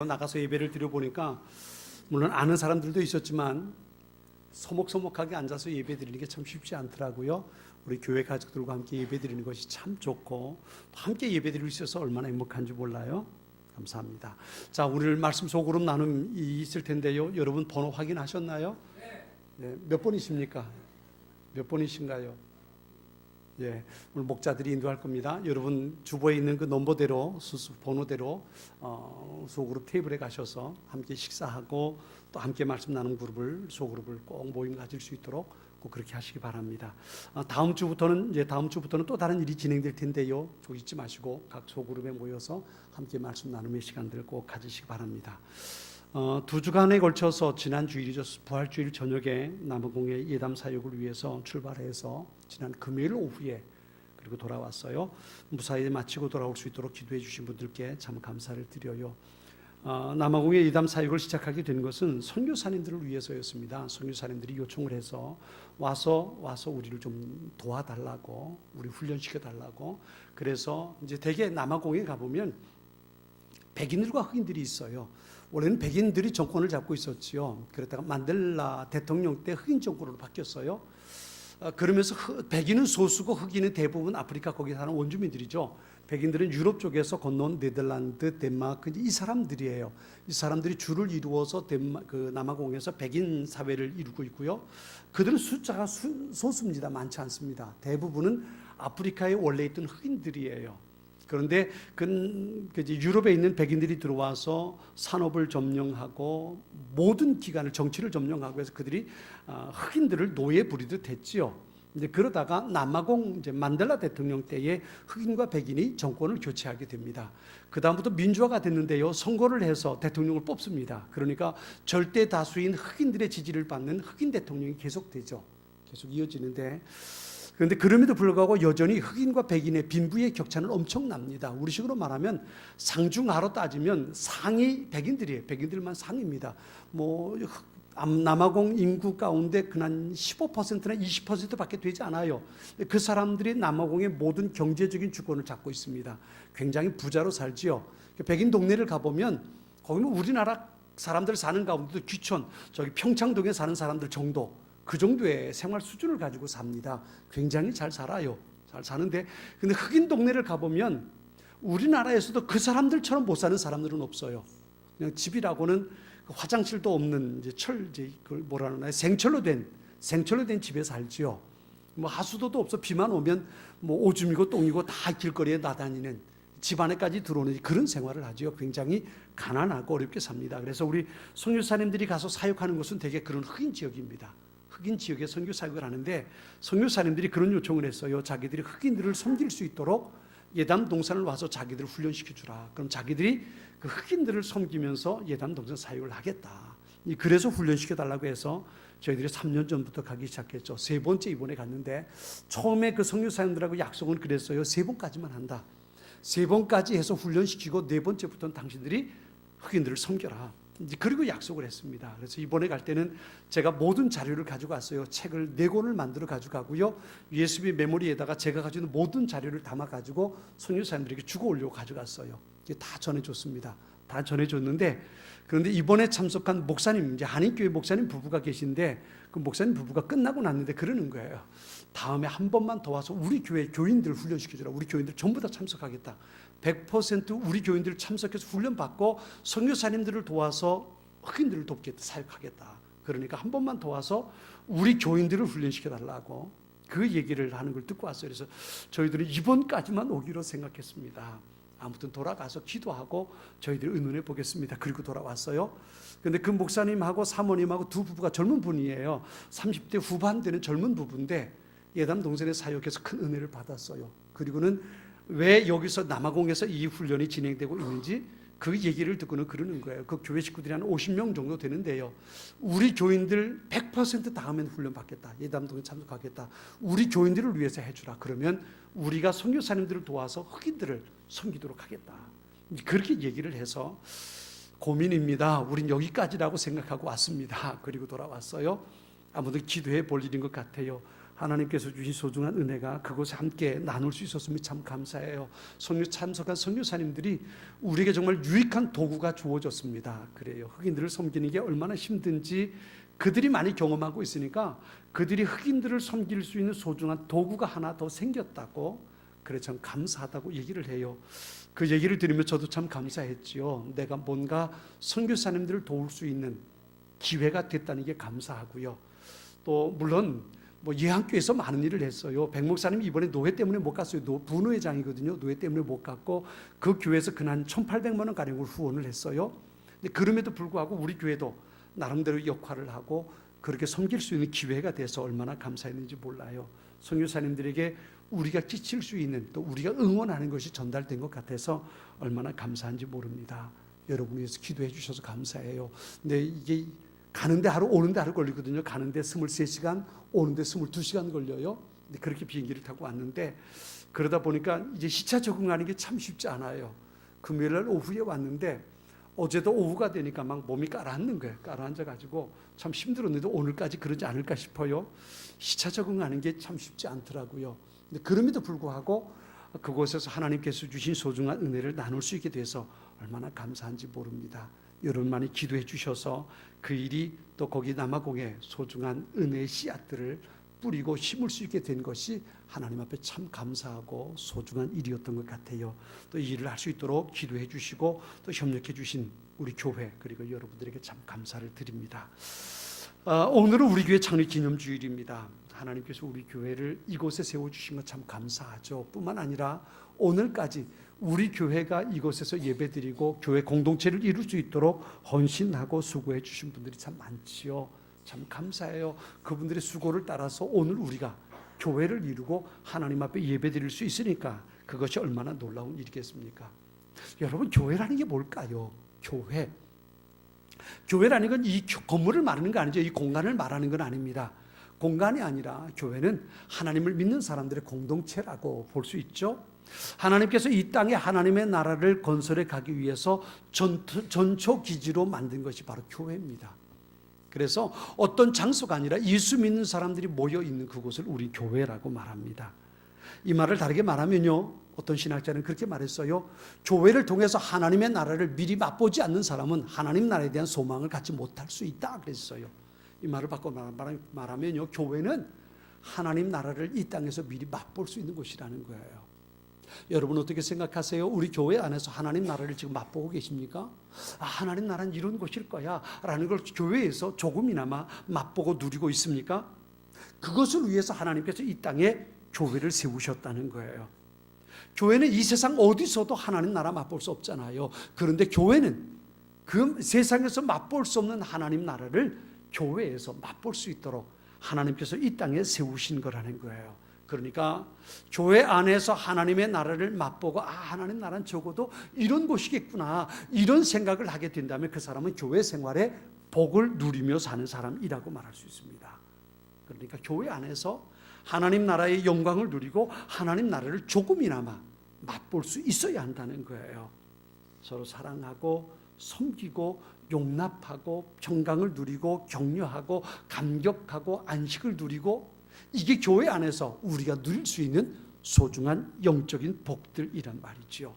나가서 예배를 드려보니까 물론 아는 사람들도 있었지만 서먹서먹하게 앉아서 예배 드리는 게 참 쉽지 않더라고요. 우리 교회 가족들과 함께 예배 드리는 것이 참 좋고 함께 예배 드릴 수 있어서 얼마나 행복한지 몰라요. 감사합니다. 자, 오늘 말씀 소그룹 나눔이 있을 텐데요. 여러분 번호 확인하셨나요? 네. 몇 번이십니까? 몇 번이신가요? 예, 오늘 목자들이 인도할 겁니다. 여러분 주보에 있는 그 넘버대로 번호대로 소그룹 테이블에 가셔서 함께 식사하고 또 함께 말씀 나눈 그룹을 소그룹을 꼭 모임 가질 수 있도록 꼭 그렇게 하시기 바랍니다. 다음 주부터는 또 다른 일이 진행될 텐데요. 저 잊지 마시고 각 소그룹에 모여서 함께 말씀 나눔의 시간들을 꼭 가지시기 바랍니다. 2주간에 걸쳐서 지난 주일이죠. 부활주일 저녁에 남아공의 예담 사역을 위해서 출발해서 지난 금요일 오후에 그리고 돌아왔어요. 무사히 마치고 돌아올 수 있도록 기도해 주신 분들께 참 감사를 드려요. 남아공의 예담 사역을 시작하게 된 것은 선교사님들을 위해서였습니다. 선교사님들이 요청을 해서 와서 우리를 좀 도와달라고, 우리 훈련시켜 달라고. 그래서 이제 대개 남아공에 가보면 백인들과 흑인들이 있어요. 원래는 백인들이 정권을 잡고 있었지요. 그러다가 만델라 대통령 때 흑인 정권으로 바뀌었어요. 그러면서 백인은 소수고 흑인은 대부분 아프리카 거기 사는 원주민들이죠. 백인들은 유럽 쪽에서 건너온 네덜란드, 덴마크 이 사람들이에요. 이 사람들이 주를 이루어서 남아공에서 백인 사회를 이루고 있고요. 그들은 숫자가 소수입니다. 많지 않습니다. 대부분은 아프리카에 원래 있던 흑인들이에요. 그런데 유럽에 있는 백인들이 들어와서 산업을 점령하고 모든 기관을 정치를 점령하고 해서 그들이 흑인들을 노예 부리듯 했지요. 이제 그러다가 남아공 만델라 대통령 때에 흑인과 백인이 정권을 교체하게 됩니다. 그 다음부터 민주화가 됐는데요. 선거를 해서 대통령을 뽑습니다. 그러니까 절대 다수인 흑인들의 지지를 받는 흑인 대통령이 계속되죠. 계속 이어지는데. 그런데 그럼에도 불구하고 여전히 흑인과 백인의 빈부의 격차는 엄청납니다. 우리식으로 말하면 상중하로 따지면 상위 백인들이에요. 백인들만 상입니다. 남아공 인구 가운데 그냥 15%나 20%밖에 되지 않아요. 그 사람들이 남아공의 모든 경제적인 주권을 잡고 있습니다. 굉장히 부자로 살지요. 백인 동네를 가보면 거기는 우리나라 사람들 사는 가운데도 귀촌, 저기 평창동에 사는 사람들 정도, 그 정도의 생활 수준을 가지고 삽니다. 굉장히 잘 살아요. 잘 사는데, 근데 흑인 동네를 가보면 우리나라에서도 그 사람들처럼 못 사는 사람들은 없어요. 그냥 집이라고는 화장실도 없는 그걸 뭐라 하나요? 생철로 된 집에 살지요. 하수도도 없어. 비만 오면 오줌이고 똥이고 다 길거리에 나다니는 집 안에까지 들어오는 그런 생활을 하죠. 굉장히 가난하고 어렵게 삽니다. 그래서 우리 선교사님들이 가서 사역하는 곳은 대개 그런 흑인 지역입니다. 흑인 지역에 선교 사역을 하는데 선교사님들이 그런 요청을 했어요. 자기들이 흑인들을 섬길 수 있도록 예담 동산을 와서 자기들을 훈련시켜 주라. 그럼 자기들이 그 흑인들을 섬기면서 예담 동산 사역을 하겠다. 그래서 훈련시켜 달라고 해서 저희들이 3년 전부터 가기 시작했죠. 3번째 이번에 갔는데 처음에 그 선교사님들하고 약속은 그랬어요. 3번까지만 한다. 3번까지 해서 훈련시키고 4번째부터는 당신들이 흑인들을 섬겨라. 그리고 약속을 했습니다. 그래서 이번에 갈 때는 제가 모든 자료를 가지고 왔어요. 책을 4권을 만들어 가지고 가고요. USB 메모리에다가 제가 가지고 있는 모든 자료를 담아 가지고 선교사님들에게 주고 오려고 가져갔어요. 다 전해줬습니다. 다 전해줬는데 그런데 이번에 참석한 목사님, 이제 한인교회 목사님 부부가 계신데 그 목사님 부부가 끝나고 났는데 그러는 거예요. 다음에 한 번만 더 와서 우리 교회 교인들 훈련시켜주라. 우리 교인들 전부 다 참석하겠다. 100% 우리 교인들 참석해서 훈련받고 선교사님들을 도와서 흑인들을 돕겠다. 사역하겠다. 그러니까 한 번만 더 와서 우리 교인들을 훈련시켜달라고 그 얘기를 하는 걸 듣고 왔어요. 그래서 저희들은 이번까지만 오기로 생각했습니다. 아무튼 돌아가서 기도하고 저희들이 의논해 보겠습니다. 그리고 돌아왔어요. 근데 그 목사님하고 사모님하고 두 부부가 젊은 분이에요. 30대 후반 되는 젊은 부부인데 예담 동산의 사역에서 큰 은혜를 받았어요. 그리고는 왜 여기서 남아공에서 이 훈련이 진행되고 있는지 그 얘기를 듣고는 그러는 거예요. 그 교회 식구들이 한 50명 정도 되는데요. 우리 교인들 100% 다음엔 훈련 받겠다. 예담 동산 참석하겠다. 우리 교인들을 위해서 해주라. 그러면 우리가 선교사님들을 도와서 흑인들을 섬기도록 하겠다. 그렇게 얘기를 해서 고민입니다. 우린 여기까지라고 생각하고 왔습니다. 그리고 돌아왔어요. 아무튼 기도해 볼 일인 것 같아요. 하나님께서 주신 소중한 은혜가 그곳에 함께 나눌 수 있었으면 참 감사해요. 선교 참석한 선교사님들이 우리에게 정말 유익한 도구가 주어졌습니다. 그래요. 흑인들을 섬기는 게 얼마나 힘든지 그들이 많이 경험하고 있으니까 그들이 흑인들을 섬길 수 있는 소중한 도구가 하나 더 생겼다고, 그래 참 감사하다고 얘기를 해요. 그 얘기를 들으면 저도 참 감사했지요. 내가 뭔가 선교사님들을 도울 수 있는 기회가 됐다는 게 감사하고요. 또 물론 예한교회에서 많은 일을 했어요. 백 목사님 이번에 노회 때문에 못 갔어요. 부노회장이거든요. 노회 때문에 못 갔고 그 교회에서 근한 1,800만 원 가량을 후원을 했어요. 근데 그럼에도 불구하고 우리 교회도 나름대로 역할을 하고 그렇게 섬길 수 있는 기회가 돼서 얼마나 감사했는지 몰라요. 선교사님들에게 우리가 끼칠 수 있는, 또 우리가 응원하는 것이 전달된 것 같아서 얼마나 감사한지 모릅니다. 여러분을 위해서 기도해 주셔서 감사해요. 근데 이게 가는데 하루 오는데 하루 걸리거든요. 가는데 23시간, 오는데 22시간 걸려요. 근데 그렇게 비행기를 타고 왔는데 그러다 보니까 이제 시차 적응하는 게 참 쉽지 않아요. 금요일 날 오후에 왔는데 어제도 오후가 되니까 막 몸이 가라앉는 거예요. 가라앉아가지고 참 힘들었는데 오늘까지 그러지 않을까 싶어요. 시차 적응하는 게 참 쉽지 않더라고요. 근데 그럼에도 불구하고 그곳에서 하나님께서 주신 소중한 은혜를 나눌 수 있게 돼서 얼마나 감사한지 모릅니다. 여러분 많이 기도해 주셔서 그 일이 또 거기 남아공에 소중한 은혜의 씨앗들을 뿌리고 심을 수 있게 된 것이 하나님 앞에 참 감사하고 소중한 일이었던 것 같아요. 또 이 일을 할 수 있도록 기도해 주시고 또 협력해 주신 우리 교회 그리고 여러분들에게 참 감사를 드립니다. 오늘은 우리 교회 창립 기념주일입니다. 하나님께서 우리 교회를 이곳에 세워주신 것 참 감사하죠. 뿐만 아니라 오늘까지 우리 교회가 이곳에서 예배드리고 교회 공동체를 이룰 수 있도록 헌신하고 수고해 주신 분들이 참 많지요. 참 감사해요. 그분들의 수고를 따라서 오늘 우리가 교회를 이루고 하나님 앞에 예배드릴 수 있으니까 그것이 얼마나 놀라운 일이겠습니까? 여러분, 교회라는 게 뭘까요? 교회라는 건 이 건물을 말하는 거 아니죠. 이 공간을 말하는 건 아닙니다. 공간이 아니라 교회는 하나님을 믿는 사람들의 공동체라고 볼 수 있죠. 하나님께서 이 땅에 하나님의 나라를 건설해 가기 위해서 전초 기지로 만든 것이 바로 교회입니다. 그래서 어떤 장소가 아니라 예수 믿는 사람들이 모여 있는 그곳을 우리 교회라고 말합니다. 이 말을 다르게 말하면요, 어떤 신학자는 그렇게 말했어요. 교회를 통해서 하나님의 나라를 미리 맛보지 않는 사람은 하나님 나라에 대한 소망을 갖지 못할 수 있다 그랬어요. 이 말을 바꿔 말하면요, 교회는 하나님 나라를 이 땅에서 미리 맛볼 수 있는 곳이라는 거예요. 여러분 어떻게 생각하세요? 우리 교회 안에서 하나님 나라를 지금 맛보고 계십니까? 하나님 나라는 이런 곳일 거야 라는 걸 교회에서 조금이나마 맛보고 누리고 있습니까? 그것을 위해서 하나님께서 이 땅에 교회를 세우셨다는 거예요. 교회는 이 세상 어디서도 하나님 나라 맛볼 수 없잖아요. 그런데 교회는 그 세상에서 맛볼 수 없는 하나님 나라를 교회에서 맛볼 수 있도록 하나님께서 이 땅에 세우신 거라는 거예요. 그러니까 교회 안에서 하나님의 나라를 맛보고 하나님 나라는 적어도 이런 곳이겠구나 이런 생각을 하게 된다면 그 사람은 교회 생활에 복을 누리며 사는 사람이라고 말할 수 있습니다. 그러니까 교회 안에서 하나님 나라의 영광을 누리고 하나님 나라를 조금이나마 맛볼 수 있어야 한다는 거예요. 서로 사랑하고 섬기고 용납하고 평강을 누리고 격려하고 감격하고 안식을 누리고, 이게 교회 안에서 우리가 누릴 수 있는 소중한 영적인 복들이란 말이지요.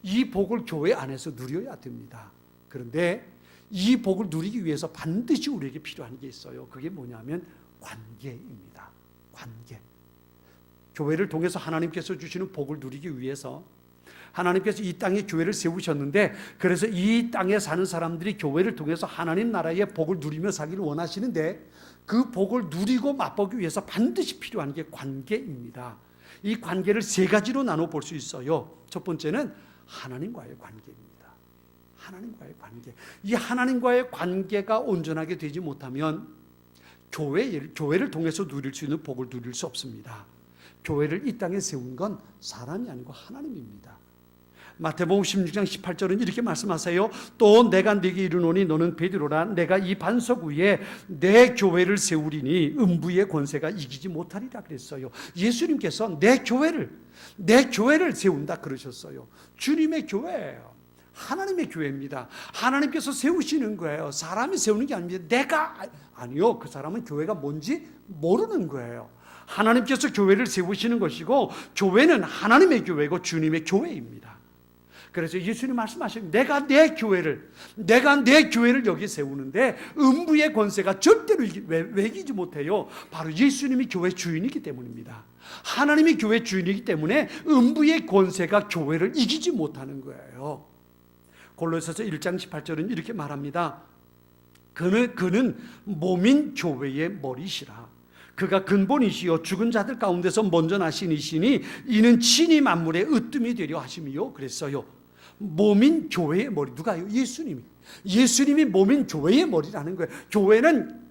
이 복을 교회 안에서 누려야 됩니다. 그런데 이 복을 누리기 위해서 반드시 우리에게 필요한 게 있어요. 그게 뭐냐면 관계입니다. 관계. 교회를 통해서 하나님께서 주시는 복을 누리기 위해서 하나님께서 이 땅에 교회를 세우셨는데, 그래서 이 땅에 사는 사람들이 교회를 통해서 하나님 나라의 복을 누리며 살기를 원하시는데, 그 복을 누리고 맛보기 위해서 반드시 필요한 게 관계입니다. 이 관계를 세 가지로 나눠 볼 수 있어요. 첫 번째는 하나님과의 관계입니다. 하나님과의 관계. 이 하나님과의 관계가 온전하게 되지 못하면 교회를 통해서 누릴 수 있는 복을 누릴 수 없습니다. 교회를 이 땅에 세운 건 사람이 아니고 하나님입니다. 마태복음 16장 18절은 이렇게 말씀하세요. 또 내가 네게 이르노니 너는 베드로라. 내가 이 반석 위에 내 교회를 세우리니 음부의 권세가 이기지 못하리라 그랬어요. 예수님께서 내 교회를 세운다 그러셨어요. 주님의 교회예요. 하나님의 교회입니다. 하나님께서 세우시는 거예요. 사람이 세우는 게 아닙니다. 아니요. 그 사람은 교회가 뭔지 모르는 거예요. 하나님께서 교회를 세우시는 것이고, 교회는 하나님의 교회고 주님의 교회입니다. 그래서 예수님 말씀하신 내가 내 교회를 여기 세우는데 음부의 권세가 절대로 이기지 못해요. 바로 예수님이 교회 주인이기 때문입니다. 하나님이 교회 주인이기 때문에 음부의 권세가 교회를 이기지 못하는 거예요. 골로새서 1장 18절은 이렇게 말합니다. 그는 몸인 교회의 머리시라. 그가 근본이시요 죽은 자들 가운데서 먼저 나신 이시니 이는 친히 만물의 으뜸이 되려 하심이요. 그랬어요. 몸인 교회의 머리. 누가요? 예수님이 몸인 교회의 머리라는 거예요. 교회는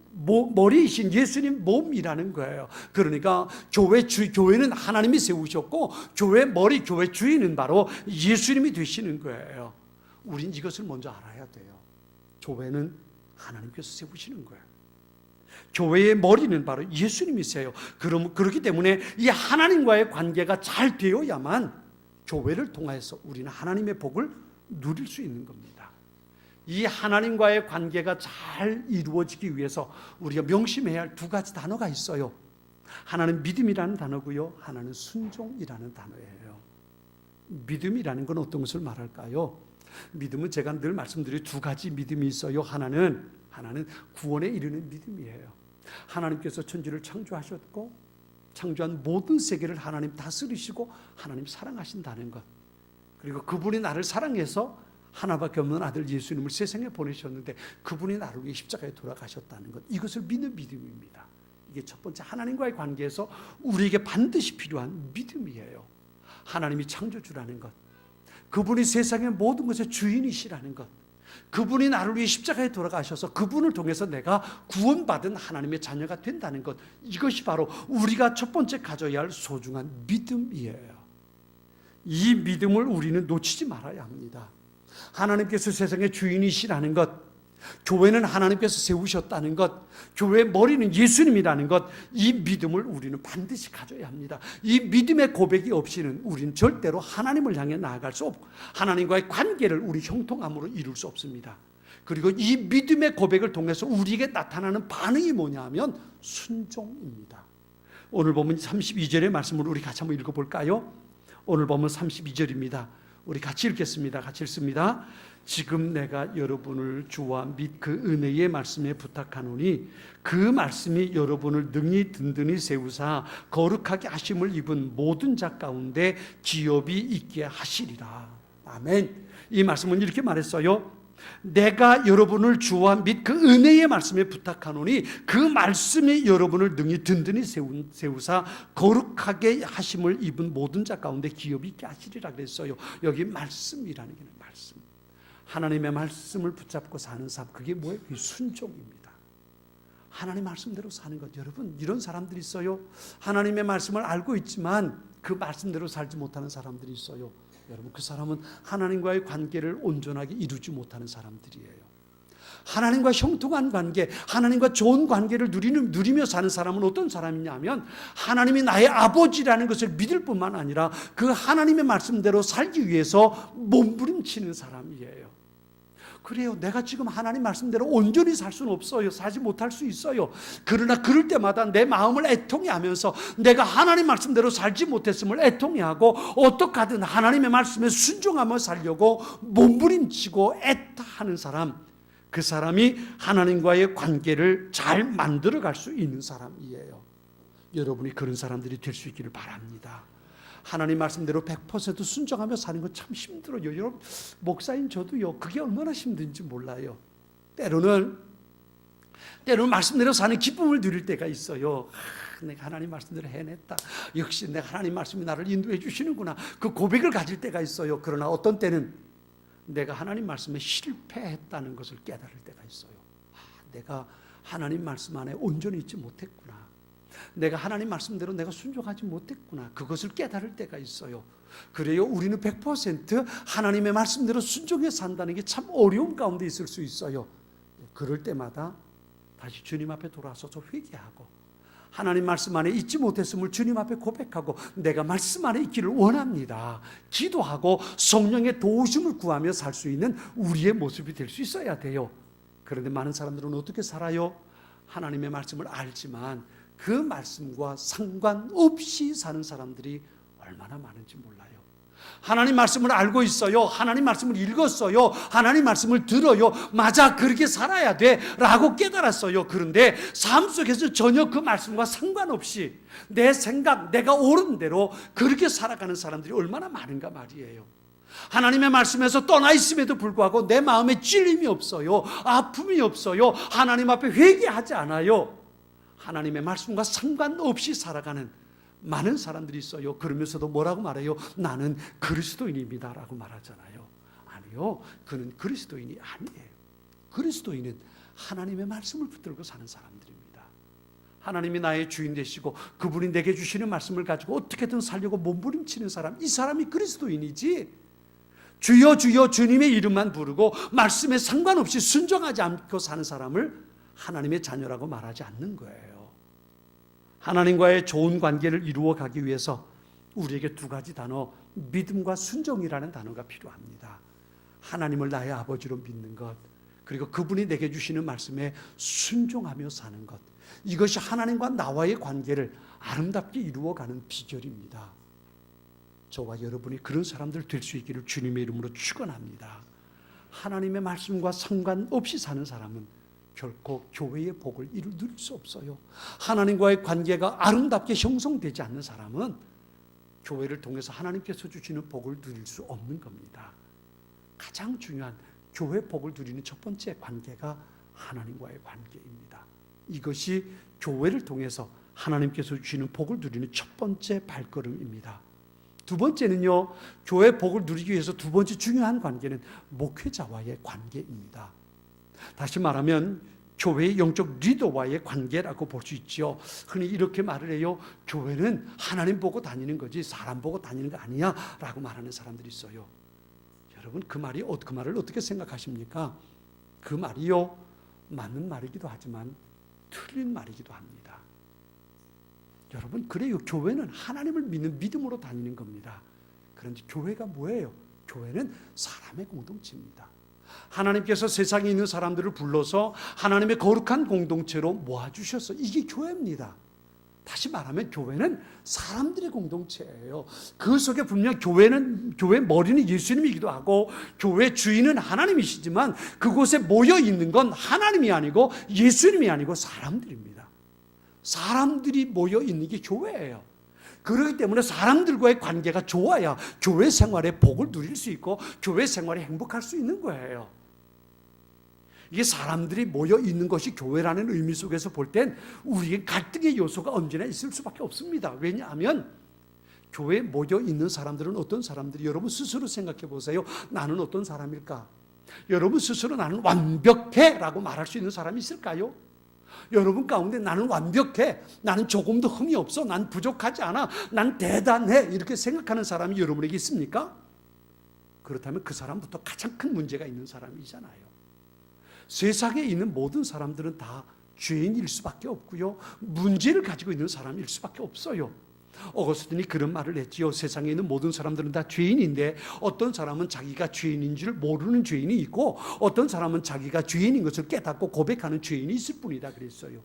머리이신 예수님 몸이라는 거예요. 그러니까 교회는 하나님이 세우셨고, 교회 머리, 교회 주인은 바로 예수님이 되시는 거예요. 우린 이것을 먼저 알아야 돼요. 교회는 하나님께서 세우시는 거예요. 교회의 머리는 바로 예수님이세요. 그렇기 때문에 이 하나님과의 관계가 잘 되어야만 교회를 통해서 우리는 하나님의 복을 누릴 수 있는 겁니다. 이 하나님과의 관계가 잘 이루어지기 위해서 우리가 명심해야 할 두 가지 단어가 있어요. 하나는 믿음이라는 단어고요, 하나는 순종이라는 단어예요. 믿음이라는 건 어떤 것을 말할까요? 믿음은 제가 늘 말씀드린 두 가지 믿음이 있어요. 하나는 구원에 이르는 믿음이에요. 하나님께서 천지를 창조하셨고, 창조한 모든 세계를 하나님 다스리시고 하나님 사랑하신다는 것, 그리고 그분이 나를 사랑해서 하나밖에 없는 아들 예수님을 세상에 보내셨는데 그분이 나를 위해 십자가에 돌아가셨다는 것, 이것을 믿는 믿음입니다. 이게 첫 번째 하나님과의 관계에서 우리에게 반드시 필요한 믿음이에요. 하나님이 창조주라는 것, 그분이 세상의 모든 것의 주인이시라는 것, 그분이 나를 위해 십자가에 돌아가셔서 그분을 통해서 내가 구원받은 하나님의 자녀가 된다는 것, 이것이 바로 우리가 첫 번째 가져야 할 소중한 믿음이에요. 이 믿음을 우리는 놓치지 말아야 합니다. 하나님께서 세상의 주인이시라는 것, 교회는 하나님께서 세우셨다는 것, 교회의 머리는 예수님이라는 것, 이 믿음을 우리는 반드시 가져야 합니다. 이 믿음의 고백이 없이는 우리는 절대로 하나님을 향해 나아갈 수 없고 하나님과의 관계를 우리 형통함으로 이룰 수 없습니다. 그리고 이 믿음의 고백을 통해서 우리에게 나타나는 반응이 뭐냐 하면 순종입니다. 오늘 보면 32절의 말씀을 우리 같이 한번 읽어볼까요? 오늘 보면 32절입니다. 우리 같이 읽겠습니다. 같이 읽습니다. 지금 내가 여러분을 주와 및 그 은혜의 말씀에 부탁하노니 그 말씀이 여러분을 능히 든든히 세우사 거룩하게 하심을 입은 모든 자 가운데 기업이 있게 하시리라. 아멘. 이 말씀은 이렇게 말했어요. 내가 여러분을 주와 및 그 은혜의 말씀에 부탁하노니 그 말씀이 여러분을 능히 든든히 세우사 거룩하게 하심을 입은 모든 자 가운데 기업이 있게 하시리라 그랬어요. 여기 말씀이라는 게 말씀, 하나님의 말씀을 붙잡고 사는 삶, 그게 뭐예요? 그게 순종입니다. 하나님 말씀대로 사는 것. 여러분, 이런 사람들이 있어요. 하나님의 말씀을 알고 있지만 그 말씀대로 살지 못하는 사람들이 있어요. 여러분, 그 사람은 하나님과의 관계를 온전하게 이루지 못하는 사람들이에요. 하나님과 형통한 관계, 하나님과 좋은 관계를 누리며 사는 사람은 어떤 사람이냐면 하나님이 나의 아버지라는 것을 믿을 뿐만 아니라 그 하나님의 말씀대로 살기 위해서 몸부림치는 사람이에요. 그래요. 내가 지금 하나님 말씀대로 온전히 살 수는 없어요. 살지 못할 수 있어요. 그러나 그럴 때마다 내 마음을 애통해하면서 내가 하나님 말씀대로 살지 못했음을 애통해하고 어떻게 하든 하나님의 말씀에 순종하며 살려고 몸부림치고 애타하는 사람, 그 사람이 하나님과의 관계를 잘 만들어갈 수 있는 사람이에요. 여러분이 그런 사람들이 될 수 있기를 바랍니다. 하나님 말씀대로 100% 순종하며 사는 건 참 힘들어요. 여러분, 목사인 저도요, 그게 얼마나 힘든지 몰라요. 때로는 말씀대로 사는 기쁨을 누릴 때가 있어요. 내가 하나님 말씀대로 해냈다. 역시 내가 하나님 말씀이 나를 인도해 주시는구나. 그 고백을 가질 때가 있어요. 그러나 어떤 때는 내가 하나님 말씀에 실패했다는 것을 깨달을 때가 있어요. 내가 하나님 말씀 안에 온전히 있지 못했구나. 내가 하나님 말씀대로 내가 순종하지 못했구나. 그것을 깨달을 때가 있어요. 그래요. 우리는 100% 하나님의 말씀대로 순종해 산다는 게 참 어려운 가운데 있을 수 있어요. 그럴 때마다 다시 주님 앞에 돌아서서 회개하고 하나님 말씀 안에 있지 못했음을 주님 앞에 고백하고 내가 말씀 안에 있기를 원합니다. 기도하고 성령의 도우심을 구하며 살 수 있는 우리의 모습이 될 수 있어야 돼요. 그런데 많은 사람들은 어떻게 살아요? 하나님의 말씀을 알지만 그 말씀과 상관없이 사는 사람들이 얼마나 많은지 몰라요. 하나님 말씀을 알고 있어요. 하나님 말씀을 읽었어요. 하나님 말씀을 들어요. 맞아, 그렇게 살아야 돼 라고 깨달았어요. 그런데 삶 속에서 전혀 그 말씀과 상관없이 내 생각, 내가 옳은 대로 그렇게 살아가는 사람들이 얼마나 많은가 말이에요. 하나님의 말씀에서 떠나 있음에도 불구하고 내 마음에 찔림이 없어요. 아픔이 없어요. 하나님 앞에 회개하지 않아요. 하나님의 말씀과 상관없이 살아가는 많은 사람들이 있어요. 그러면서도 뭐라고 말해요? 나는 그리스도인입니다 라고 말하잖아요. 아니요, 그는 그리스도인이 아니에요. 그리스도인은 하나님의 말씀을 붙들고 사는 사람들입니다. 하나님이 나의 주인 되시고 그분이 내게 주시는 말씀을 가지고 어떻게든 살려고 몸부림치는 사람, 이 사람이 그리스도인이지, 주여 주여 주님의 이름만 부르고 말씀에 상관없이 순종하지 않고 사는 사람을 하나님의 자녀라고 말하지 않는 거예요. 하나님과의 좋은 관계를 이루어 가기 위해서 우리에게 두 가지 단어, 믿음과 순종이라는 단어가 필요합니다. 하나님을 나의 아버지로 믿는 것, 그리고 그분이 내게 주시는 말씀에 순종하며 사는 것, 이것이 하나님과 나와의 관계를 아름답게 이루어가는 비결입니다. 저와 여러분이 그런 사람들 될 수 있기를 주님의 이름으로 축원합니다. 하나님의 말씀과 상관없이 사는 사람은 결코 교회의 복을 누릴 수 없어요. 하나님과의 관계가 아름답게 형성되지 않는 사람은 교회를 통해서 하나님께서 주시는 복을 누릴 수 없는 겁니다. 가장 중요한 교회 복을 누리는 첫 번째 관계가 하나님과의 관계입니다. 이것이 교회를 통해서 하나님께서 주시는 복을 누리는 첫 번째 발걸음입니다. 두 번째는요, 교회 복을 누리기 위해서 두 번째 중요한 관계는 목회자와의 관계입니다. 다시 말하면 교회의 영적 리더와의 관계라고 볼 수 있죠. 흔히 이렇게 말을 해요. 교회는 하나님 보고 다니는 거지 사람 보고 다니는 거 아니야 라고 말하는 사람들이 있어요. 여러분, 그 말을 어떻게 생각하십니까? 그 말이요, 맞는 말이기도 하지만 틀린 말이기도 합니다. 여러분, 그래요. 교회는 하나님을 믿는 믿음으로 다니는 겁니다. 그런데 교회가 뭐예요? 교회는 사람의 공동체입니다. 하나님께서 세상에 있는 사람들을 불러서 하나님의 거룩한 공동체로 모아주셔서 이게 교회입니다. 다시 말하면 교회는 사람들의 공동체예요. 그 속에 분명 교회 머리는 예수님이기도 하고 교회 주인은 하나님이시지만 그곳에 모여 있는 건 하나님이 아니고 예수님이 아니고 사람들입니다. 사람들이 모여 있는 게 교회예요. 그렇기 때문에 사람들과의 관계가 좋아야 교회 생활의 복을 누릴 수 있고 교회 생활이 행복할 수 있는 거예요. 이게 사람들이 모여 있는 것이 교회라는 의미 속에서 볼 땐 우리의 갈등의 요소가 언제나 있을 수밖에 없습니다. 왜냐하면 교회에 모여 있는 사람들은 어떤 사람들이, 여러분 스스로 생각해 보세요. 나는 어떤 사람일까? 여러분 스스로 나는 완벽해 라고 말할 수 있는 사람이 있을까요? 여러분 가운데 나는 완벽해, 나는 조금도 흠이 없어, 난 부족하지 않아, 난 대단해 이렇게 생각하는 사람이 여러분에게 있습니까? 그렇다면 그 사람부터 가장 큰 문제가 있는 사람이잖아요. 세상에 있는 모든 사람들은 다 죄인일 수밖에 없고요, 문제를 가지고 있는 사람일 수밖에 없어요. 어거스틴이 그런 말을 했지요. 세상에 있는 모든 사람들은 다 죄인인데 어떤 사람은 자기가 죄인인 줄 모르는 죄인이 있고 어떤 사람은 자기가 죄인인 것을 깨닫고 고백하는 죄인이 있을 뿐이다 그랬어요.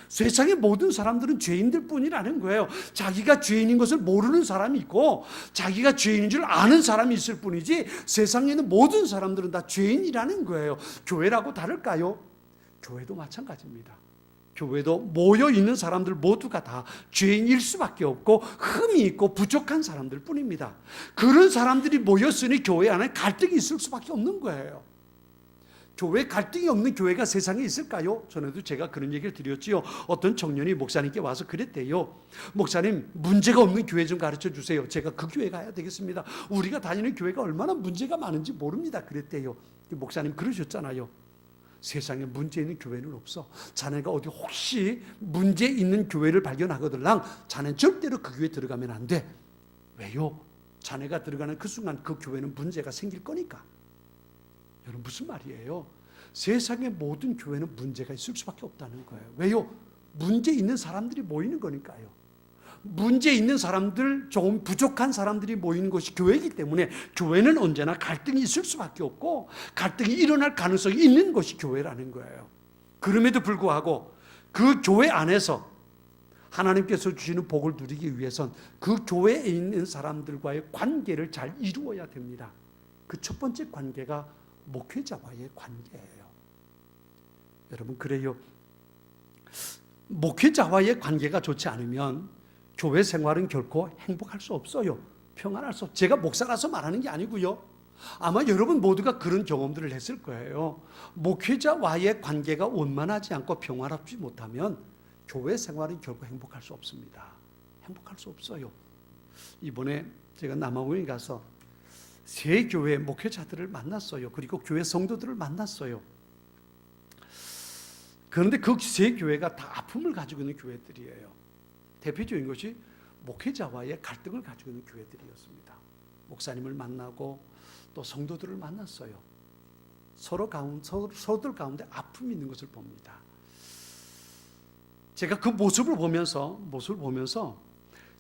세상의 모든 사람들은 죄인들 뿐이라는 거예요. 자기가 죄인인 것을 모르는 사람이 있고 자기가 죄인인 줄 아는 사람이 있을 뿐이지 세상에 있는 모든 사람들은 다 죄인이라는 거예요. 교회라고 다를까요? 교회도 마찬가지입니다. 교회도 모여 있는 사람들 모두가 다 죄인일 수밖에 없고 흠이 있고 부족한 사람들 뿐입니다. 그런 사람들이 모였으니 교회 안에 갈등이 있을 수밖에 없는 거예요. 교회 갈등이 없는 교회가 세상에 있을까요? 전에도 제가 그런 얘기를 드렸지요. 어떤 청년이 목사님께 와서 그랬대요. 목사님, 문제가 없는 교회 좀 가르쳐 주세요. 제가 그 교회 가야 되겠습니다. 우리가 다니는 교회가 얼마나 문제가 많은지 모릅니다. 그랬대요. 목사님 그러셨잖아요. 세상에 문제 있는 교회는 없어. 자네가 어디 혹시 문제 있는 교회를 발견하거들랑 자네는 절대로 그 교회에 들어가면 안 돼. 왜요? 자네가 들어가는 그 순간 그 교회는 문제가 생길 거니까. 여러분 무슨 말이에요? 세상의 모든 교회는 문제가 있을 수밖에 없다는 거예요. 왜요? 문제 있는 사람들이 모이는 거니까요. 문제 있는 사람들, 조금 부족한 사람들이 모이는 것이 교회이기 때문에 교회는 언제나 갈등이 있을 수밖에 없고 갈등이 일어날 가능성이 있는 것이 교회라는 거예요. 그럼에도 불구하고 그 교회 안에서 하나님께서 주시는 복을 누리기 위해선 그 교회에 있는 사람들과의 관계를 잘 이루어야 됩니다. 그 첫 번째 관계가 목회자와의 관계예요. 여러분, 그래요. 목회자와의 관계가 좋지 않으면 교회 생활은 결코 행복할 수 없어요. 평안할 수 없어요. 제가 목사라서 말하는 게 아니고요. 아마 여러분 모두가 그런 경험들을 했을 거예요. 목회자와의 관계가 원만하지 않고 평안하지 못하면 교회 생활은 결코 행복할 수 없습니다. 행복할 수 없어요. 이번에 제가 남아공에 가서 세 교회 목회자들을 만났어요. 그리고 교회 성도들을 만났어요. 그런데 그 세 교회가 다 아픔을 가지고 있는 교회들이에요. 대표적인 것이 목회자와의 갈등을 가지고 있는 교회들이었습니다. 목사님을 만나고 또 성도들을 만났어요. 서로들 가운데 아픔이 있는 것을 봅니다. 제가 그 모습을 보면서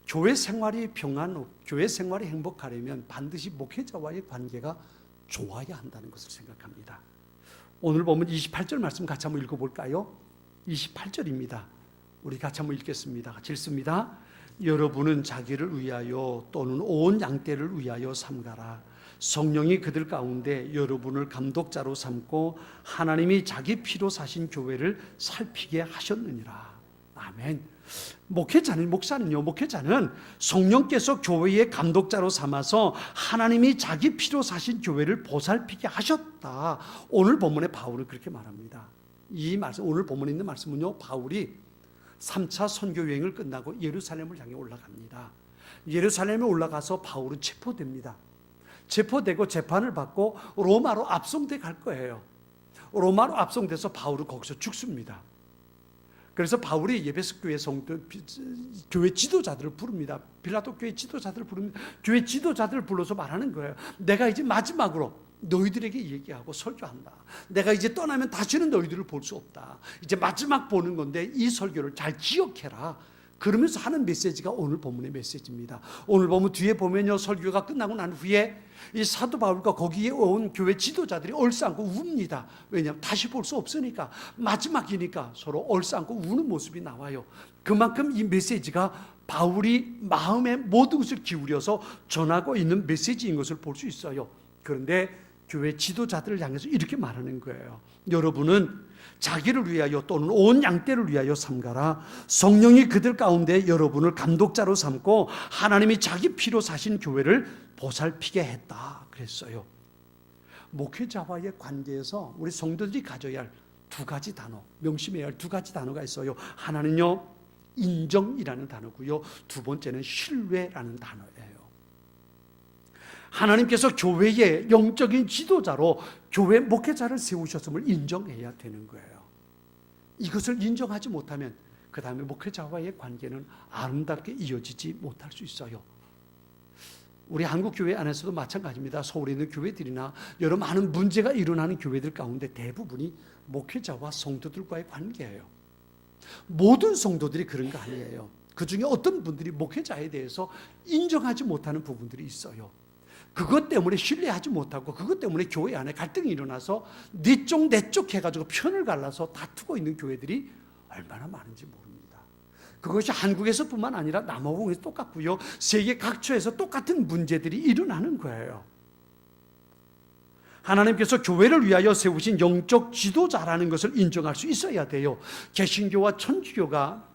교회 생활이 교회 생활이 행복하려면 반드시 목회자와의 관계가 좋아야 한다는 것을 생각합니다. 오늘 보면 28절 말씀 같이 한번 읽어볼까요? 28절입니다. 우리 같이 한번 읽겠습니다. 같이 읽습니다. 여러분은 자기를 위하여 또는 온 양떼를 위하여 삼가라. 성령이 그들 가운데 여러분을 감독자로 삼고 하나님이 자기 피로 사신 교회를 살피게 하셨느니라. 아멘. 목회자는 성령께서 교회의 감독자로 삼아서 하나님이 자기 피로 사신 교회를 보살피게 하셨다. 오늘 본문에 바울은 그렇게 말합니다. 이 말씀, 오늘 본문에 있는 말씀은요, 바울이 3차 선교 여행을 끝나고 예루살렘을 향해 올라갑니다. 예루살렘에 올라가서 바울은 체포됩니다. 체포되고 재판을 받고 로마로 압송돼 갈 거예요. 로마로 압송돼서 바울은 거기서 죽습니다. 그래서 바울이 에베소 교회 교회 지도자들을 부릅니다. 빌라도 교회 지도자들을 부릅니다. 교회 지도자들을 불러서 말하는 거예요. 내가 이제 마지막으로 너희들에게 얘기하고 설교한다. 내가 이제 떠나면 다시는 너희들을 볼 수 없다. 이제 마지막 보는 건데 이 설교를 잘 기억해라. 그러면서 하는 메시지가 오늘 본문의 메시지입니다. 오늘 보면 뒤에 보면요, 설교가 끝나고 난 후에 이 사도 바울과 거기에 온 교회 지도자들이 얼싸안고 웁니다. 왜냐하면 다시 볼 수 없으니까, 마지막이니까 서로 얼싸안고 우는 모습이 나와요. 그만큼 이 메시지가 바울이 마음의 모든 것을 기울여서 전하고 있는 메시지인 것을 볼 수 있어요. 그런데 교회 지도자들을 향해서 이렇게 말하는 거예요. 여러분은 자기를 위하여 또는 온 양떼를 위하여 삼가라. 성령이 그들 가운데 여러분을 감독자로 삼고 하나님이 자기 피로 사신 교회를 보살피게 했다 그랬어요. 목회자와의 관계에서 우리 성도들이 가져야 할 두 가지 단어, 명심해야 할 두 가지 단어가 있어요. 하나는요, 인정이라는 단어고요, 두 번째는 신뢰라는 단어예요. 하나님께서 교회의 영적인 지도자로 교회 목회자를 세우셨음을 인정해야 되는 거예요. 이것을 인정하지 못하면 그 다음에 목회자와의 관계는 아름답게 이어지지 못할 수 있어요. 우리 한국 교회 안에서도 마찬가지입니다. 서울에 있는 교회들이나 여러 많은 문제가 일어나는 교회들 가운데 대부분이 목회자와 성도들과의 관계예요. 모든 성도들이 그런 거 아니에요. 그 중에 어떤 분들이 목회자에 대해서 인정하지 못하는 부분들이 있어요. 그것 때문에 신뢰하지 못하고 그것 때문에 교회 안에 갈등이 일어나서 네 쪽 내 쪽 해가지고 편을 갈라서 다투고 있는 교회들이 얼마나 많은지 모릅니다. 그것이 한국에서뿐만 아니라 남아공에서 똑같고요, 세계 각처에서 똑같은 문제들이 일어나는 거예요. 하나님께서 교회를 위하여 세우신 영적 지도자라는 것을 인정할 수 있어야 돼요. 개신교와 천주교가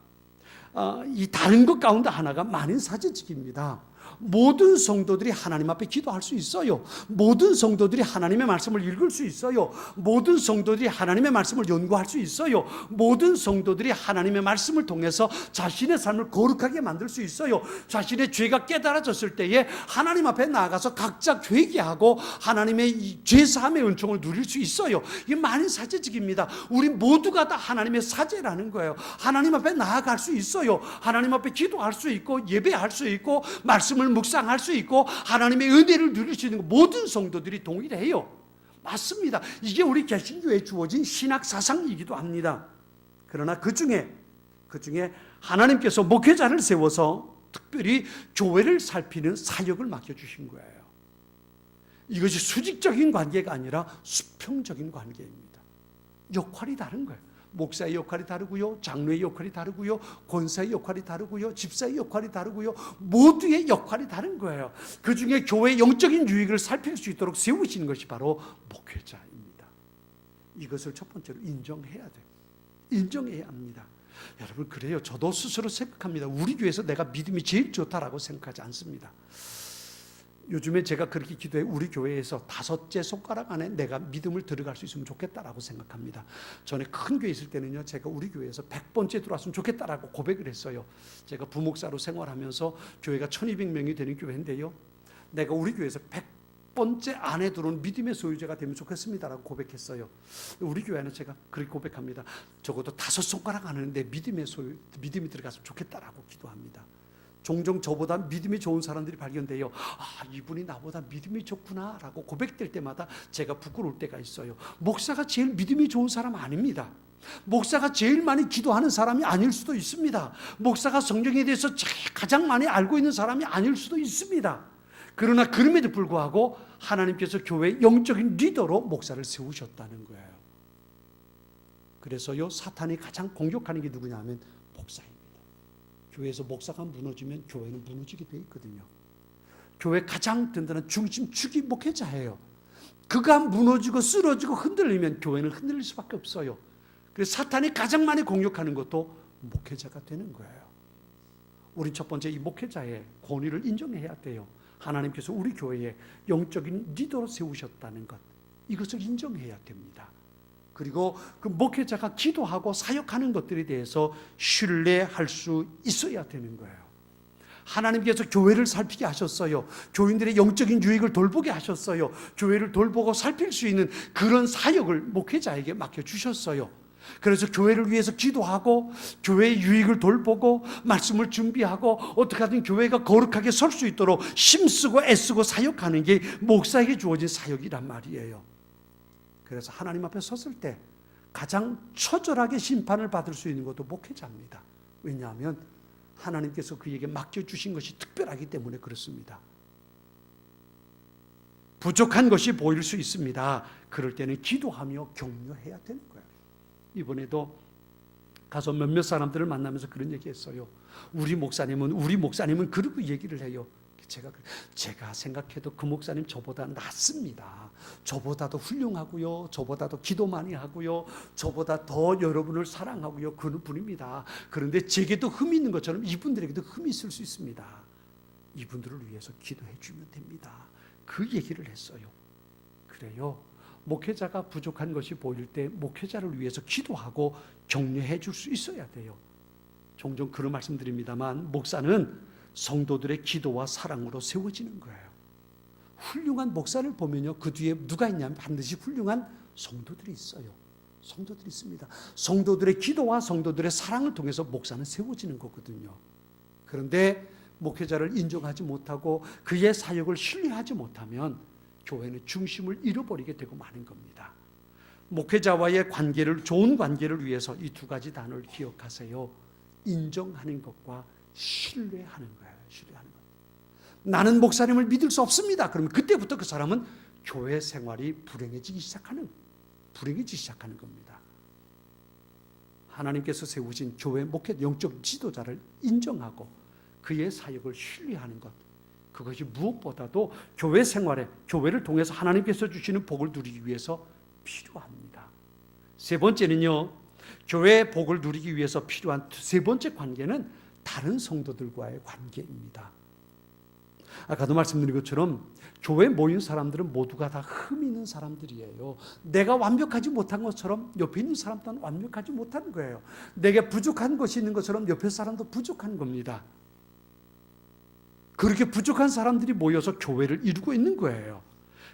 이 다른 것 가운데 하나가 만인사제직입니다. 모든 성도들이 하나님 앞에 기도할 수 있어요. 모든 성도들이 하나님의 말씀을 읽을 수 있어요. 모든 성도들이 하나님의 말씀을 연구할 수 있어요. 모든 성도들이 하나님의 말씀을 통해서 자신의 삶을 거룩하게 만들 수 있어요. 자신의 죄가 깨달아졌을 때에 하나님 앞에 나아가서 각자 회개하고 하나님의 죄사함의 은총을 누릴 수 있어요. 이게 만인사제직입니다. 우리 모두가 다 하나님의 사제라는 거예요. 하나님 앞에 나아갈 수 있어요. 하나님 앞에 기도할 수 있고 예배할 수 있고 말씀을 묵상할 수 있고 하나님의 은혜를 누릴 수 있는 모든 성도들이 동일해요. 맞습니다. 이게 우리 개신교에 주어진 신학 사상이기도 합니다. 그러나 그 중에 그중에 하나님께서 목회자를 세워서 특별히 교회를 살피는 사역을 맡겨주신 거예요. 이것이 수직적인 관계가 아니라 수평적인 관계입니다. 역할이 다른 거예요. 목사의 역할이 다르고요, 장로의 역할이 다르고요, 권사의 역할이 다르고요, 집사의 역할이 다르고요, 모두의 역할이 다른 거예요. 그중에 교회의 영적인 유익을 살필 수 있도록 세우시는 것이 바로 목회자입니다. 이것을 첫 번째로 인정해야 돼요. 인정해야 합니다. 여러분, 그래요. 저도 스스로 생각합니다. 우리 교회에서 내가 믿음이 제일 좋다라고 생각하지 않습니다. 요즘에 제가 그렇게 기도해, 우리 교회에서 5째 손가락 안에 내가 믿음을 들어갈 수 있으면 좋겠다라고 생각합니다. 전에 큰 교회 있을 때는요, 제가 우리 교회에서 100번째 들어왔으면 좋겠다라고 고백을 했어요. 제가 부목사로 생활하면서 교회가 1200명이 되는 교회인데요, 내가 우리 교회에서 100번째 안에 들어온 믿음의 소유자가 되면 좋겠습니다라고 고백했어요. 우리 교회는 제가 그렇게 고백합니다. 적어도 5손가락 안에 내 믿음이 들어갔으면 좋겠다라고 기도합니다. 종종 저보다 믿음이 좋은 사람들이 발견돼요. 아, 이분이 나보다 믿음이 좋구나 라고 고백될 때마다 제가 부끄러울 때가 있어요. 목사가 제일 믿음이 좋은 사람 아닙니다. 목사가 제일 많이 기도하는 사람이 아닐 수도 있습니다. 목사가 성경에 대해서 가장 많이 알고 있는 사람이 아닐 수도 있습니다. 그러나 그럼에도 불구하고 하나님께서 교회 영적인 리더로 목사를 세우셨다는 거예요. 그래서요, 사탄이 가장 공격하는 게 누구냐면 목사입니다. 교회에서 목사가 무너지면 교회는 무너지게 돼 있거든요. 교회 가장 든든한 중심축이 목회자예요. 그가 무너지고 쓰러지고 흔들리면 교회는 흔들릴 수밖에 없어요. 그래서 사탄이 가장 많이 공격하는 것도 목회자가 되는 거예요. 우린 첫 번째 이 목회자의 권위를 인정해야 돼요. 하나님께서 우리 교회에 영적인 리더로 세우셨다는 것, 이것을 인정해야 됩니다. 그리고 그 목회자가 기도하고 사역하는 것들에 대해서 신뢰할 수 있어야 되는 거예요. 하나님께서 교회를 살피게 하셨어요. 교인들의 영적인 유익을 돌보게 하셨어요. 교회를 돌보고 살필 수 있는 그런 사역을 목회자에게 맡겨주셨어요. 그래서 교회를 위해서 기도하고 교회의 유익을 돌보고 말씀을 준비하고 어떻게 하든 교회가 거룩하게 설 수 있도록 힘쓰고 애쓰고 사역하는 게 목사에게 주어진 사역이란 말이에요. 그래서 하나님 앞에 섰을 때 가장 처절하게 심판을 받을 수 있는 것도 목회자입니다. 왜냐하면 하나님께서 그에게 맡겨주신 것이 특별하기 때문에 그렇습니다. 부족한 것이 보일 수 있습니다. 그럴 때는 기도하며 격려해야 되는 거예요. 이번에도 가서 몇몇 사람들을 만나면서 그런 얘기했어요. 우리 목사님은 그렇게 얘기를 해요. 제가 생각해도 그 목사님 저보다 낫습니다. 저보다도 훌륭하고요. 저보다도 기도 많이 하고요. 저보다 더 여러분을 사랑하고요. 그런 분입니다. 그런데 제게도 흠이 있는 것처럼 이분들에게도 흠이 있을 수 있습니다. 이분들을 위해서 기도해 주면 됩니다. 그 얘기를 했어요. 그래요. 목회자가 부족한 것이 보일 때 목회자를 위해서 기도하고 격려해 줄 수 있어야 돼요. 종종 그런 말씀드립니다만 목사는 성도들의 기도와 사랑으로 세워지는 거예요. 훌륭한 목사를 보면요, 그 뒤에 누가 있냐면 반드시 훌륭한 성도들이 있어요. 성도들이 있습니다. 성도들의 기도와 성도들의 사랑을 통해서 목사는 세워지는 거거든요. 그런데 목회자를 인정하지 못하고 그의 사역을 신뢰하지 못하면 교회는 중심을 잃어버리게 되고 마는 겁니다. 목회자와의 좋은 관계를 위해서 이 2가지 단어를 기억하세요. 인정하는 것과 신뢰하는 거예요. 신뢰하는 것. 나는 목사님을 믿을 수 없습니다. 그러면 그때부터 그 사람은 교회 생활이 불행해지기 시작하는 겁니다. 하나님께서 세우신 교회 목회 영적 지도자를 인정하고 그의 사역을 신뢰하는 것, 그것이 무엇보다도 교회 생활에 교회를 통해서 하나님께서 주시는 복을 누리기 위해서 필요합니다. 세 번째는요, 교회의 복을 누리기 위해서 필요한 세 번째 관계는 다른 성도들과의 관계입니다. 아까도 말씀드린 것처럼 교회에 모인 사람들은 모두가 다 흠이 있는 사람들이에요. 내가 완벽하지 못한 것처럼 옆에 있는 사람 또한 완벽하지 못한 거예요. 내게 부족한 것이 있는 것처럼 옆에 사람도 부족한 겁니다. 그렇게 부족한 사람들이 모여서 교회를 이루고 있는 거예요.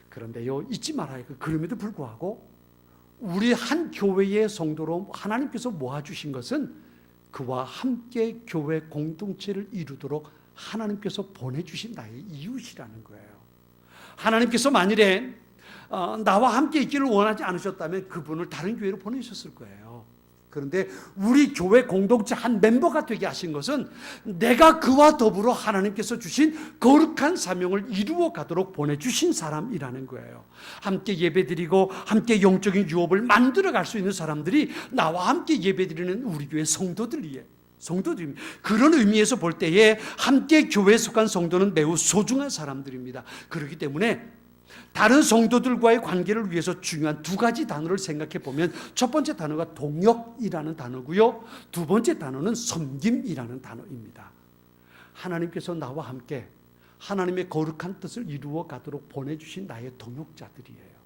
그런데요, 잊지 말아요. 그럼에도 불구하고 우리 한 교회의 성도로 하나님께서 모아주신 것은 그와 함께 교회 공동체를 이루도록 하나님께서 보내주신 나의 이웃이라는 거예요. 하나님께서 만일에 나와 함께 있기를 원하지 않으셨다면 그분을 다른 교회로 보내셨을 거예요. 그런데 우리 교회 공동체 한 멤버가 되게 하신 것은 내가 그와 더불어 하나님께서 주신 거룩한 사명을 이루어 가도록 보내주신 사람이라는 거예요. 함께 예배드리고 함께 영적인 유업을 만들어 갈 수 있는 사람들이 나와 함께 예배드리는 우리 교회 성도들이에요. 성도들입니다. 그런 의미에서 볼 때에 함께 교회에 속한 성도는 매우 소중한 사람들입니다. 그렇기 때문에 다른 성도들과의 관계를 위해서 중요한 두 가지 단어를 생각해 보면 첫 번째 단어가 동역이라는 단어고요. 두 번째 단어는 섬김이라는 단어입니다. 하나님께서 나와 함께 하나님의 거룩한 뜻을 이루어 가도록 보내주신 나의 동역자들이에요.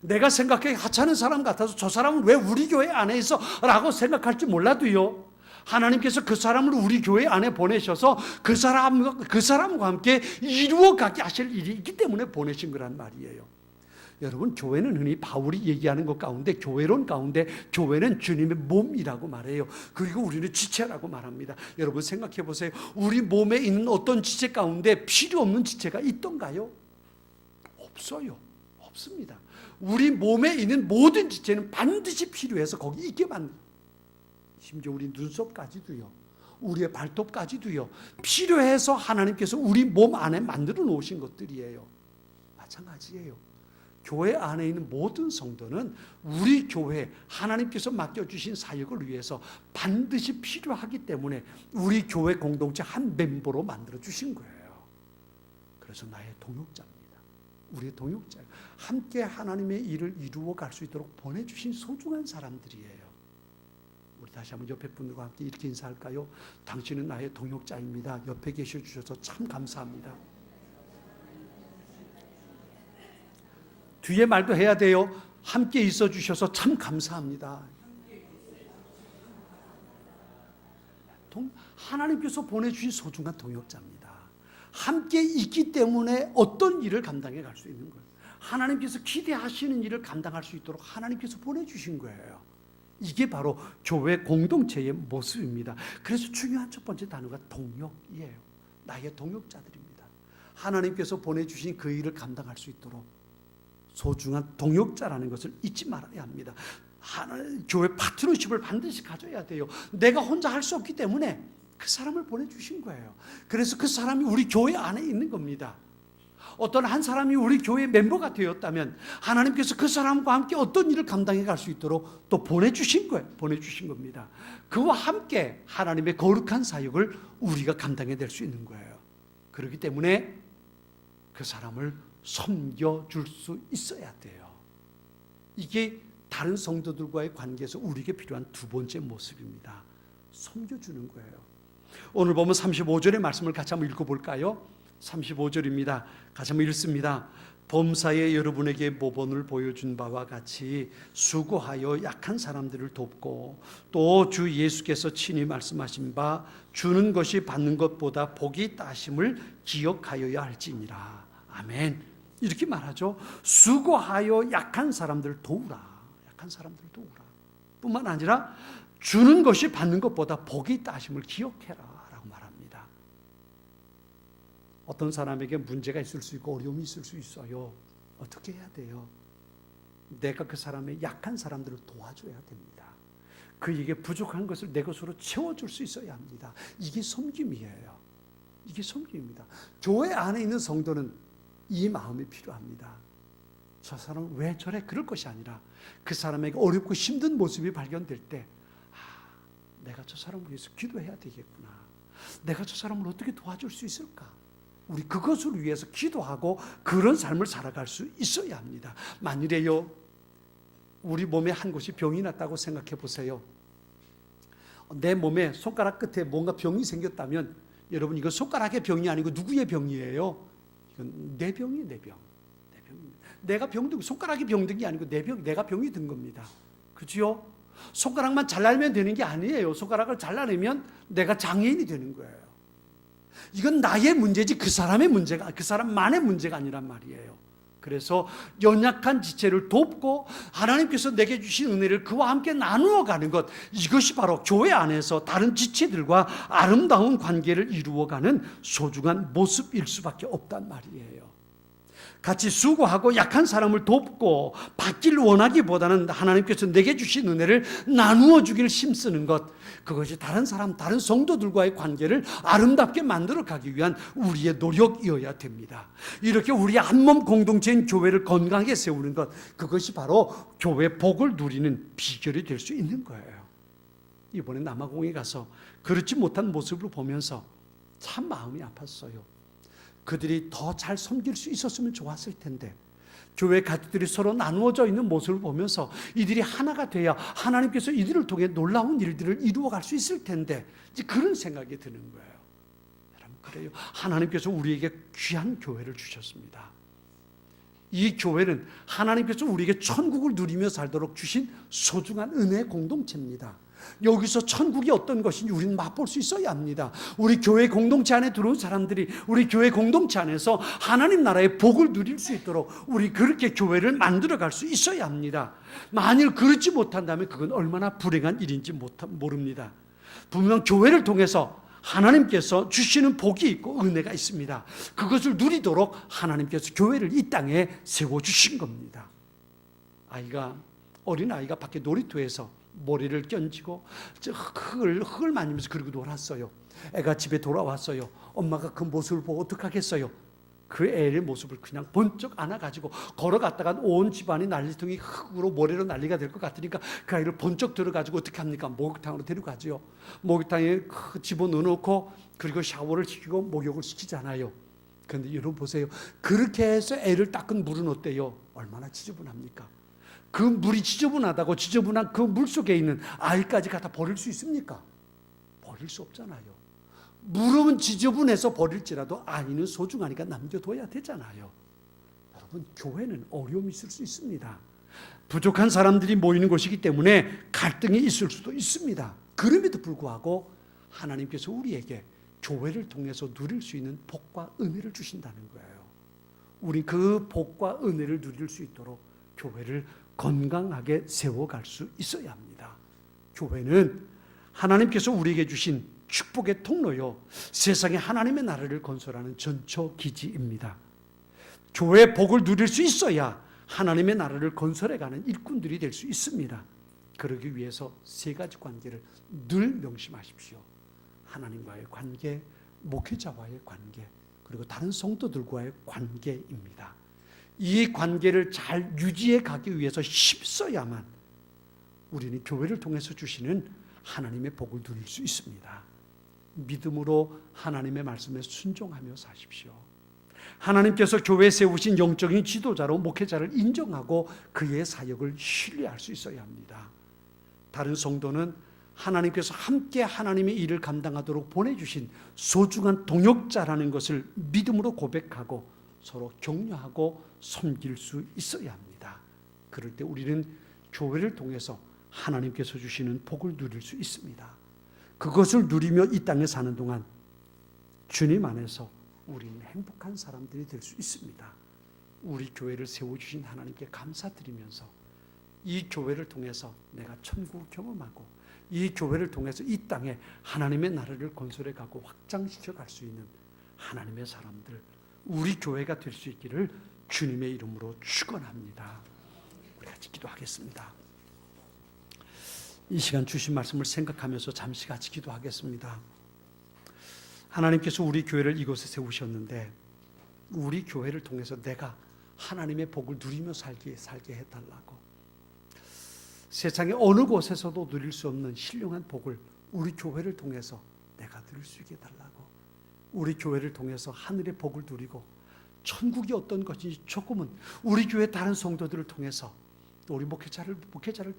내가 생각해 하찮은 사람 같아서 저 사람은 왜 우리 교회 안에 있어? 라고 생각할지 몰라도요. 하나님께서 그 사람을 우리 교회 안에 보내셔서 그 사람과 함께 이루어가게 하실 일이 있기 때문에 보내신 거란 말이에요. 여러분, 교회는 흔히 바울이 얘기하는 것 가운데 교회론 가운데 교회는 주님의 몸이라고 말해요. 그리고 우리는 지체라고 말합니다. 여러분 생각해 보세요. 우리 몸에 있는 어떤 지체 가운데 필요 없는 지체가 있던가요? 없어요. 없습니다. 우리 몸에 있는 모든 지체는 반드시 필요해서 거기 있게 만듭니다. 심지어 우리 눈썹까지도요, 우리의 발톱까지도요, 필요해서 하나님께서 우리 몸 안에 만들어 놓으신 것들이에요. 마찬가지예요. 교회 안에 있는 모든 성도는 우리 교회 하나님께서 맡겨주신 사역을 위해서 반드시 필요하기 때문에 우리 교회 공동체 한 멤버로 만들어 주신 거예요. 그래서 나의 동역자입니다. 우리의 동역자, 함께 하나님의 일을 이루어 갈 수 있도록 보내주신 소중한 사람들이에요. 우리 다시 한번 옆에 분들과 함께 이렇게 인사할까요? 당신은 나의 동역자입니다. 옆에 계셔 주셔서 참 감사합니다. 뒤에 말도 해야 돼요. 함께 있어 주셔서 참 감사합니다. 하나님께서 보내주신 소중한 동역자입니다. 함께 있기 때문에 어떤 일을 감당해 갈 수 있는 거예요. 하나님께서 기대하시는 일을 감당할 수 있도록 하나님께서 보내주신 거예요. 이게 바로 교회 공동체의 모습입니다. 그래서 중요한 첫 번째 단어가 동역이에요. 나의 동역자들입니다. 하나님께서 보내주신 그 일을 감당할 수 있도록 소중한 동역자라는 것을 잊지 말아야 합니다. 교회 파트너십을 반드시 가져야 돼요. 내가 혼자 할 수 없기 때문에 그 사람을 보내주신 거예요. 그래서 그 사람이 우리 교회 안에 있는 겁니다. 어떤 한 사람이 우리 교회 멤버가 되었다면 하나님께서 그 사람과 함께 어떤 일을 감당해 갈 수 있도록 또 보내주신 거예요. 보내주신 겁니다. 그와 함께 하나님의 거룩한 사역을 우리가 감당해 낼 수 있는 거예요. 그렇기 때문에 그 사람을 섬겨줄 수 있어야 돼요. 이게 다른 성도들과의 관계에서 우리에게 필요한 두 번째 모습입니다. 섬겨주는 거예요. 오늘 보면 35절의 말씀을 같이 한번 읽어볼까요? 35절입니다. 같이 한번 읽습니다. 범사에 여러분에게 모범을 보여준 바와 같이 수고하여 약한 사람들을 돕고 또 주 예수께서 친히 말씀하신 바 주는 것이 받는 것보다 복이 있다 하심을 기억하여야 할지니라. 아멘. 이렇게 말하죠. 수고하여 약한 사람들을 도우라. 약한 사람들을 도우라. 뿐만 아니라 주는 것이 받는 것보다 복이 있다 하심을 기억해라 라고 말합니다. 어떤 사람에게 문제가 있을 수 있고 어려움이 있을 수 있어요. 어떻게 해야 돼요? 내가 그 사람의 약한 사람들을 도와줘야 됩니다. 그에게 부족한 것을 내 것으로 채워줄 수 있어야 합니다. 이게 섬김이에요. 이게 섬김입니다. 교회 안에 있는 성도는 이 마음이 필요합니다. 저 사람은 왜 저래? 그럴 것이 아니라 그 사람에게 어렵고 힘든 모습이 발견될 때 내가 저 사람을 위해서 기도해야 되겠구나. 내가 저 사람을 어떻게 도와줄 수 있을까? 우리 그것을 위해서 기도하고 그런 삶을 살아갈 수 있어야 합니다. 만일에요, 우리 몸에 한 곳이 병이 났다고 생각해 보세요. 내 몸에 손가락 끝에 뭔가 병이 생겼다면 여러분, 이거 손가락의 병이 아니고 누구의 병이에요? 이건 내 병이에요. 내 병. 내 병입니다. 내가 병든, 손가락이 병든 게 아니고 내가 병이 든 겁니다. 그렇죠? 손가락만 잘라내면 되는 게 아니에요. 손가락을 잘라내면 내가 장애인이 되는 거예요. 이건 나의 문제지 그 사람의 문제가, 그 사람만의 문제가 아니란 말이에요. 그래서 연약한 지체를 돕고 하나님께서 내게 주신 은혜를 그와 함께 나누어 가는 것, 이것이 바로 교회 안에서 다른 지체들과 아름다운 관계를 이루어가는 소중한 모습일 수밖에 없단 말이에요. 같이 수고하고 약한 사람을 돕고 받기를 원하기보다는 하나님께서 내게 주신 은혜를 나누어 주기를 힘쓰는 것, 그것이 다른 사람, 다른 성도들과의 관계를 아름답게 만들어 가기 위한 우리의 노력이어야 됩니다. 이렇게 우리 한몸 공동체인 교회를 건강하게 세우는 것, 그것이 바로 교회 복을 누리는 비결이 될 수 있는 거예요. 이번에 남아공에 가서 그렇지 못한 모습을 보면서 참 마음이 아팠어요. 그들이 더 잘 섬길 수 있었으면 좋았을 텐데, 교회 가족들이 서로 나누어져 있는 모습을 보면서 이들이 하나가 돼야 하나님께서 이들을 통해 놀라운 일들을 이루어갈 수 있을 텐데, 이제 그런 생각이 드는 거예요. 여러분, 그래요. 하나님께서 우리에게 귀한 교회를 주셨습니다. 이 교회는 하나님께서 우리에게 천국을 누리며 살도록 주신 소중한 은혜의 공동체입니다. 여기서 천국이 어떤 것인지 우리는 맛볼 수 있어야 합니다. 우리 교회 공동체 안에 들어온 사람들이 우리 교회 공동체 안에서 하나님 나라의 복을 누릴 수 있도록 우리 그렇게 교회를 만들어갈 수 있어야 합니다. 만일 그렇지 못한다면 그건 얼마나 불행한 일인지 모릅니다. 분명 교회를 통해서 하나님께서 주시는 복이 있고 은혜가 있습니다. 그것을 누리도록 하나님께서 교회를 이 땅에 세워주신 겁니다. 어린아이가 밖에 놀이터에서 모래를 던지고 흙을 만지면서 그러고 놀았어요. 애가 집에 돌아왔어요. 엄마가 그 모습을 보고 어떡하겠어요? 그 애의 모습을 그냥 번쩍 안아가지고 걸어갔다가 온 집안이 난리통이 흙으로 모래로 난리가 될 것 같으니까 그 아이를 번쩍 들어가지고 어떻게 합니까? 목욕탕으로 데려가죠. 목욕탕에 집어넣어놓고 그리고 샤워를 시키고 목욕을 시키잖아요. 그런데 여러분 보세요. 그렇게 해서 애를 닦은 물은 어때요? 얼마나 지저분합니까? 그 물이 지저분하다고 지저분한 그 물 속에 있는 아이까지 갖다 버릴 수 있습니까? 버릴 수 없잖아요. 물은 지저분해서 버릴지라도 아이는 소중하니까 남겨둬야 되잖아요. 여러분, 교회는 어려움이 있을 수 있습니다. 부족한 사람들이 모이는 곳이기 때문에 갈등이 있을 수도 있습니다. 그럼에도 불구하고 하나님께서 우리에게 교회를 통해서 누릴 수 있는 복과 은혜를 주신다는 거예요. 우리 그 복과 은혜를 누릴 수 있도록 교회를 건강하게 세워갈 수 있어야 합니다. 교회는 하나님께서 우리에게 주신 축복의 통로요, 세상에 하나님의 나라를 건설하는 전초기지입니다. 교회의 복을 누릴 수 있어야 하나님의 나라를 건설해가는 일꾼들이 될 수 있습니다. 그러기 위해서 세 가지 관계를 늘 명심하십시오. 하나님과의 관계, 목회자와의 관계, 그리고 다른 성도들과의 관계입니다. 이 관계를 잘 유지해 가기 위해서 힘써야만 우리는 교회를 통해서 주시는 하나님의 복을 누릴 수 있습니다. 믿음으로 하나님의 말씀에 순종하며 사십시오. 하나님께서 교회에 세우신 영적인 지도자로 목회자를 인정하고 그의 사역을 신뢰할 수 있어야 합니다. 다른 성도는 하나님께서 함께 하나님의 일을 감당하도록 보내주신 소중한 동역자라는 것을 믿음으로 고백하고 서로 격려하고 섬길 수 있어야 합니다. 그럴 때 우리는 교회를 통해서 하나님께서 주시는 복을 누릴 수 있습니다. 그것을 누리며 이 땅에 사는 동안 주님 안에서 우리는 행복한 사람들이 될 수 있습니다. 우리 교회를 세워주신 하나님께 감사드리면서 이 교회를 통해서 내가 천국을 경험하고 이 교회를 통해서 이 땅에 하나님의 나라를 건설해 가고 확장시켜 갈 수 있는 하나님의 사람들, 우리 교회가 될 수 있기를 주님의 이름으로 축원합니다. 우리 같이 기도하겠습니다. 이 시간 주신 말씀을 생각하면서 잠시 같이 기도하겠습니다. 하나님께서 우리 교회를 이곳에 세우셨는데 우리 교회를 통해서 내가 하나님의 복을 누리며 살게 해달라고, 세상의 어느 곳에서도 누릴 수 없는 신령한 복을 우리 교회를 통해서 내가 누릴 수 있게 해달라고, 우리 교회를 통해서 하늘의 복을 누리고 천국이 어떤 것인지 조금은 우리 교회 다른 성도들을 통해서 또 우리 목회자를 통해서